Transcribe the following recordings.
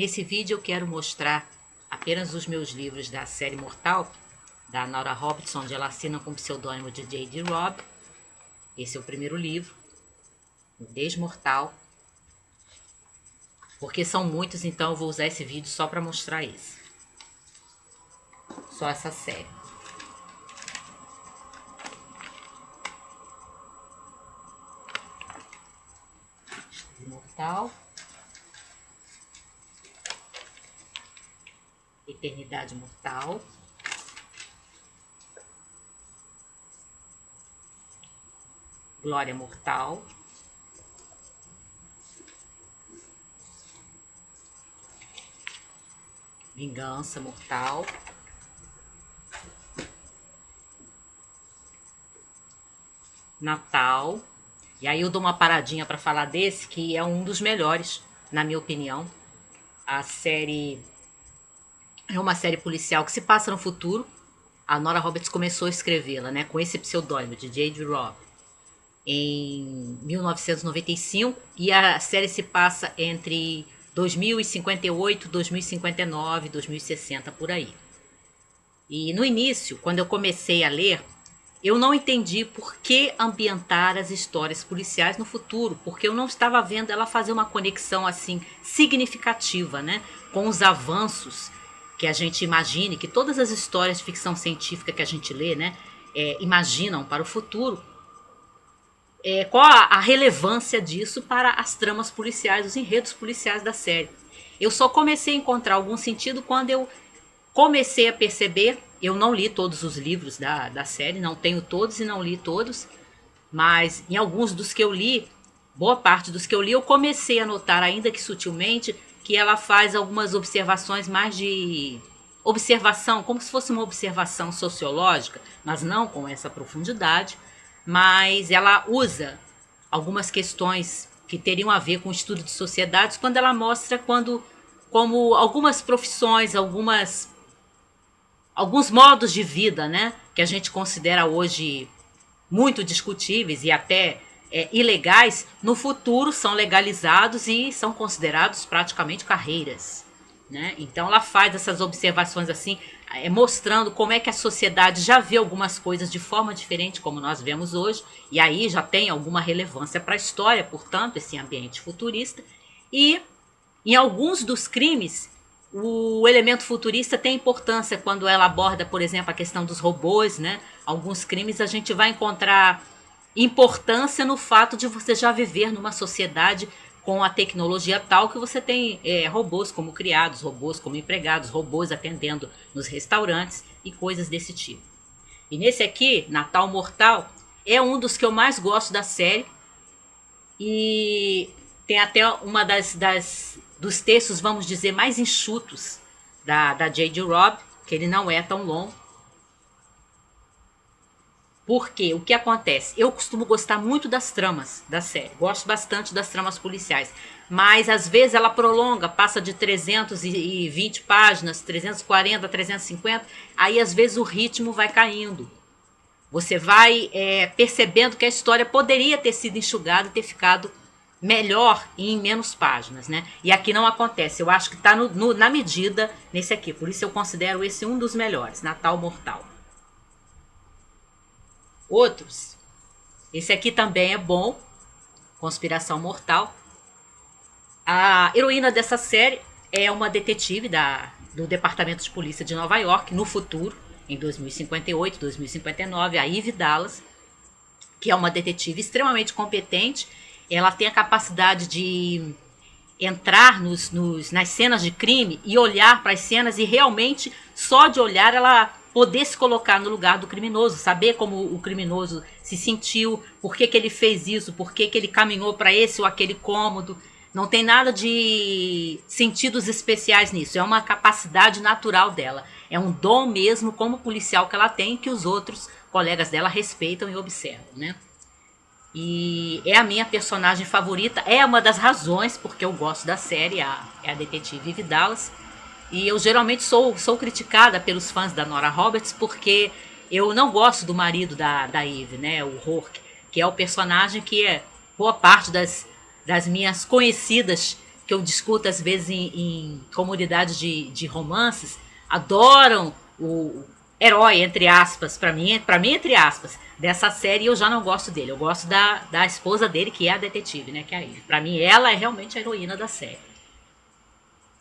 Nesse vídeo eu quero mostrar apenas os meus livros da série Mortal, da Nora Roberts, onde ela assina com o pseudônimo de J.D. Robb. Esse é o primeiro livro, o Desmortal. Porque são muitos, então eu vou usar esse vídeo só para mostrar esse. Só essa série. Mortal. Eternidade Mortal. Glória Mortal. Vingança Mortal. Natal. E aí eu dou uma paradinha para falar desse, que é um dos melhores, na minha opinião. A série é uma série policial que se passa no futuro. A Nora Roberts começou a escrevê-la, né, com esse pseudônimo de J.D. Robb em 1995, e a série se passa entre 2058, 2059, 2060, por aí. E no início, quando eu comecei a ler, eu não entendi por que ambientar as histórias policiais no futuro, porque eu não estava vendo ela fazer uma conexão assim significativa, né, com os avanços que a gente imagine, que todas as histórias de ficção científica que a gente lê, né, imaginam para o futuro. Qual a relevância disso para as tramas policiais, os enredos policiais da série? Eu só comecei a encontrar algum sentido quando eu comecei a perceber. Eu não li todos os livros da série, não tenho todos e não li todos, mas em alguns dos que eu li, boa parte dos que eu li, eu comecei a notar, ainda que sutilmente, que ela faz algumas observações mais de observação, como se fosse uma observação sociológica, mas não com essa profundidade, mas ela usa algumas questões que teriam a ver com o estudo de sociedades, quando ela mostra como algumas profissões, alguns modos de vida, né, que a gente considera hoje muito discutíveis e até ilegais, no futuro são legalizados e são considerados praticamente carreiras, né? Então ela faz essas observações assim, mostrando como é que a sociedade já vê algumas coisas de forma diferente como nós vemos hoje, e aí já tem alguma relevância para a história, portanto, esse ambiente futurista. E em alguns dos crimes, o elemento futurista tem importância quando ela aborda, por exemplo, a questão dos robôs, né? Alguns crimes a gente vai encontrar importância no fato de você já viver numa sociedade com a tecnologia tal que você tem robôs como criados, robôs como empregados, robôs atendendo nos restaurantes e coisas desse tipo. E nesse aqui, Natal Mortal, é um dos que eu mais gosto da série, e tem até uma dos textos, vamos dizer, mais enxutos da J.D. Robb, que ele não é tão longo. Porque o que acontece? Eu costumo gostar muito das tramas da série, gosto bastante das tramas policiais, mas às vezes ela prolonga, passa de 320 páginas, 340, 350, aí às vezes o ritmo vai caindo. Você vai percebendo que a história poderia ter sido enxugada e ter ficado melhor e em menos páginas, né? E aqui não acontece, eu acho que está na medida nesse aqui, por isso eu considero esse um dos melhores, Natal Mortal. Outros, esse aqui também é bom, Conspiração Mortal. A heroína dessa série é uma detetive do Departamento de Polícia de Nova York, no futuro, em 2058, 2059, a Eve Dallas, que é uma detetive extremamente competente. Ela tem a capacidade de entrar nas cenas de crime e olhar para as cenas e realmente, só de olhar, ela poder se colocar no lugar do criminoso, saber como o criminoso se sentiu, por que ele fez isso, por que ele caminhou para esse ou aquele cômodo. Não tem nada de sentidos especiais nisso, é uma capacidade natural dela. É um dom mesmo como policial que ela tem, que os outros colegas dela respeitam e observam, né? E é a minha personagem favorita, é uma das razões porque eu gosto da série, é a detetive Eve Dallas. E eu geralmente sou criticada pelos fãs da Nora Roberts porque eu não gosto do marido da Eve, né, o Rourke, que é o personagem que boa parte das minhas conhecidas que eu discuto às vezes em comunidades de romances, adoram o herói, entre aspas, para mim entre aspas, dessa série. Eu já não gosto dele. Eu gosto da esposa dele, que é a detetive, né, que é a Ivy. Para mim ela é realmente a heroína da série.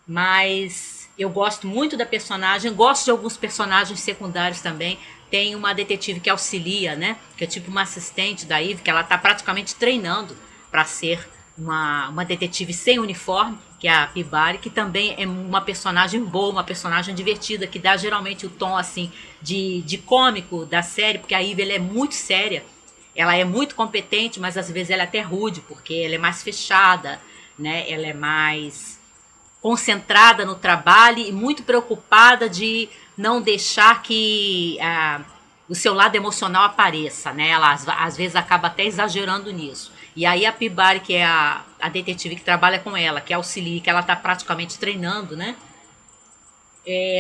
Mas eu gosto muito da personagem, gosto de alguns personagens secundários também. Tem uma detetive que auxilia, né, que é tipo uma assistente da Ivy, que ela tá praticamente treinando para ser uma detetive sem uniforme, que é a Peabody, que também é uma personagem boa, uma personagem divertida, que dá geralmente o tom assim de cômico da série, porque a Ivy ela é muito séria, ela é muito competente, mas às vezes ela é até rude, porque ela é mais fechada, né? Ela é mais concentrada no trabalho e muito preocupada de não deixar que o seu lado emocional apareça, né? Ela às vezes acaba até exagerando nisso. E aí a Peabody, que é a detetive que trabalha com ela, que auxilia, que ela está praticamente treinando, né?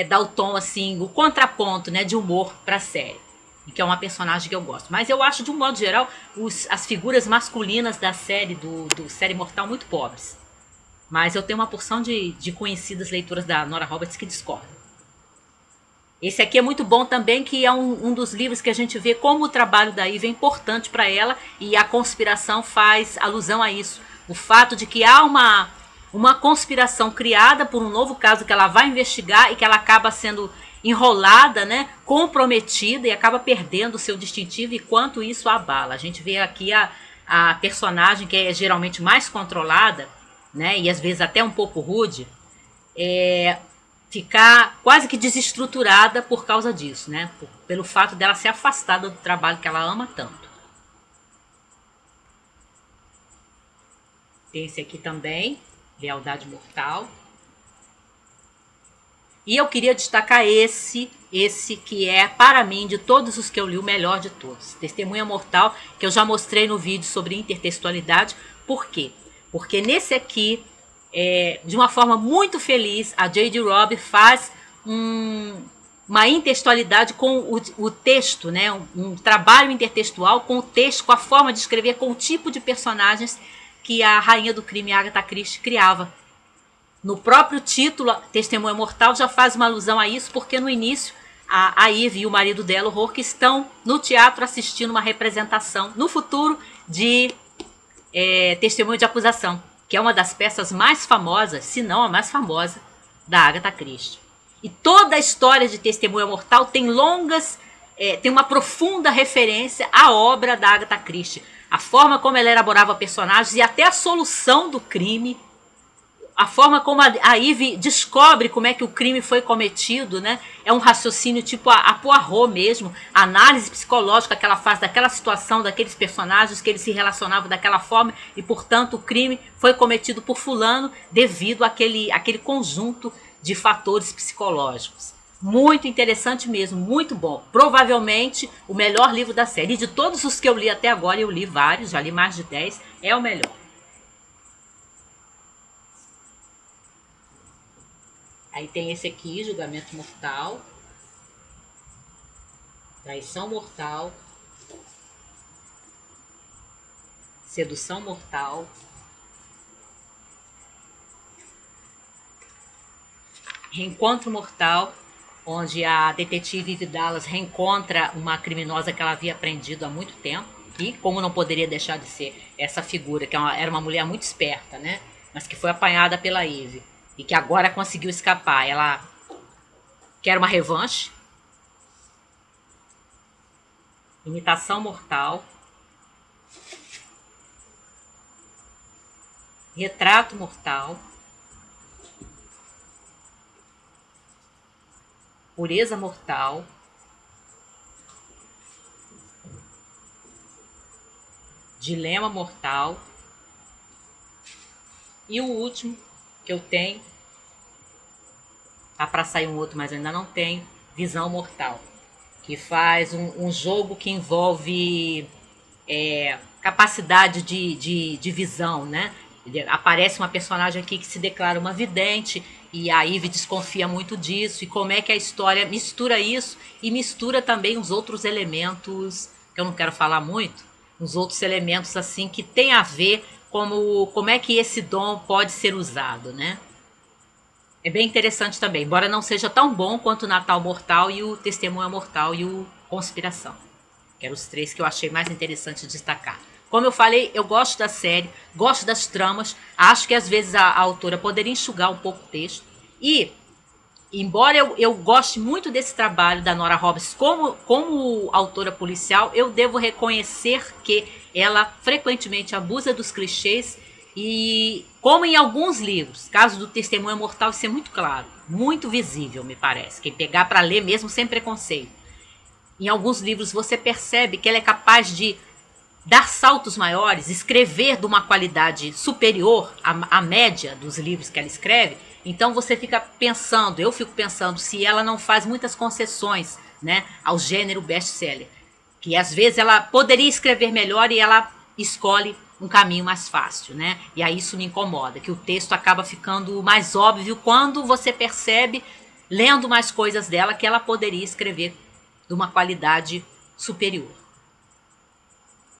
Dá o tom, assim, o contraponto, né, de humor para a série. E que é uma personagem que eu gosto. Mas eu acho, de um modo geral, as figuras masculinas da série, do Série Mortal, muito pobres. Mas eu tenho uma porção de conhecidas leitoras da Nora Roberts que discordam. Esse aqui é muito bom também, que é um dos livros que a gente vê como o trabalho da Ivy é importante para ela, e a conspiração faz alusão a isso. O fato de que há uma conspiração criada por um novo caso que ela vai investigar e que ela acaba sendo enrolada, né, comprometida, e acaba perdendo o seu distintivo, e quanto isso a abala. A gente vê aqui a personagem que é geralmente mais controlada, né, e às vezes até um pouco rude, ficar quase que desestruturada por causa disso, né? Pelo fato dela ser afastada do trabalho que ela ama tanto. Tem esse aqui também, Lealdade Mortal. E eu queria destacar esse que é, para mim, de todos os que eu li, o melhor de todos. Testemunha Mortal, que eu já mostrei no vídeo sobre intertextualidade. Por quê? Porque nesse aqui, de uma forma muito feliz, a J.D. Robb faz uma intertextualidade com o texto, né? Um trabalho intertextual com o texto, com a forma de escrever, com o tipo de personagens que a rainha do crime, Agatha Christie, criava. No próprio título, Testemunha Mortal, já faz uma alusão a isso, porque no início a Ivy e o marido dela, o Rourke, estão no teatro assistindo uma representação, no futuro, de Testemunho de Acusação, que é uma das peças mais famosas, se não a mais famosa, da Agatha Christie. E toda a história de Testemunha Mortal tem tem uma profunda referência à obra da Agatha Christie. A forma como ela elaborava personagens e até a solução do crime, a forma como a Ivy descobre como é que o crime foi cometido, né? É um raciocínio tipo a Poirot mesmo, a análise psicológica que ela faz daquela situação, daqueles personagens, que eles se relacionavam daquela forma, e portanto o crime foi cometido por fulano devido àquele conjunto de fatores psicológicos. Muito interessante mesmo, muito bom. Provavelmente o melhor livro da série. E de todos os que eu li até agora, eu li vários, já li mais de 10, é o melhor. Aí tem esse aqui, Julgamento Mortal, Traição Mortal, Sedução Mortal, Reencontro Mortal, onde a detetive Ivy Dallas reencontra uma criminosa que ela havia prendido há muito tempo, e como não poderia deixar de ser essa figura, que era uma mulher muito esperta, né? Mas que foi apanhada pela Ivy e que agora conseguiu escapar. Ela quer uma revanche. Imitação Mortal, Retrato Mortal, Pureza Mortal, Dilema Mortal, e o último que eu tenho, tá para sair um outro, mas ainda não tenho, Visão Mortal, que faz um jogo que envolve capacidade de visão, né? Aparece uma personagem aqui que se declara uma vidente, e a Ivy desconfia muito disso, e como é que a história mistura isso e mistura também os outros elementos, que eu não quero falar muito, os outros elementos assim que tem a ver como é que esse dom pode ser usado, né? É bem interessante também, embora não seja tão bom quanto o Natal Mortal e o Testemunha Mortal e o Conspiração. Que eram os três que eu achei mais interessante destacar. Como eu falei, eu gosto da série, gosto das tramas, acho que às vezes a autora poderia enxugar um pouco o texto. E, embora eu goste muito desse trabalho da Nora Roberts como autora policial, eu devo reconhecer que ela frequentemente abusa dos clichês e, como em alguns livros, caso do Testemunha Mortal, isso é muito claro, muito visível, me parece. Quem pegar para ler mesmo sem preconceito. Em alguns livros você percebe que ela é capaz de dar saltos maiores, escrever de uma qualidade superior à média dos livros que ela escreve. Então você fica pensando, eu fico pensando se ela não faz muitas concessões, né, ao gênero best-seller, que às vezes ela poderia escrever melhor e ela escolhe um caminho mais fácil, né? E aí isso me incomoda, que o texto acaba ficando mais óbvio quando você percebe, lendo mais coisas dela, que ela poderia escrever de uma qualidade superior.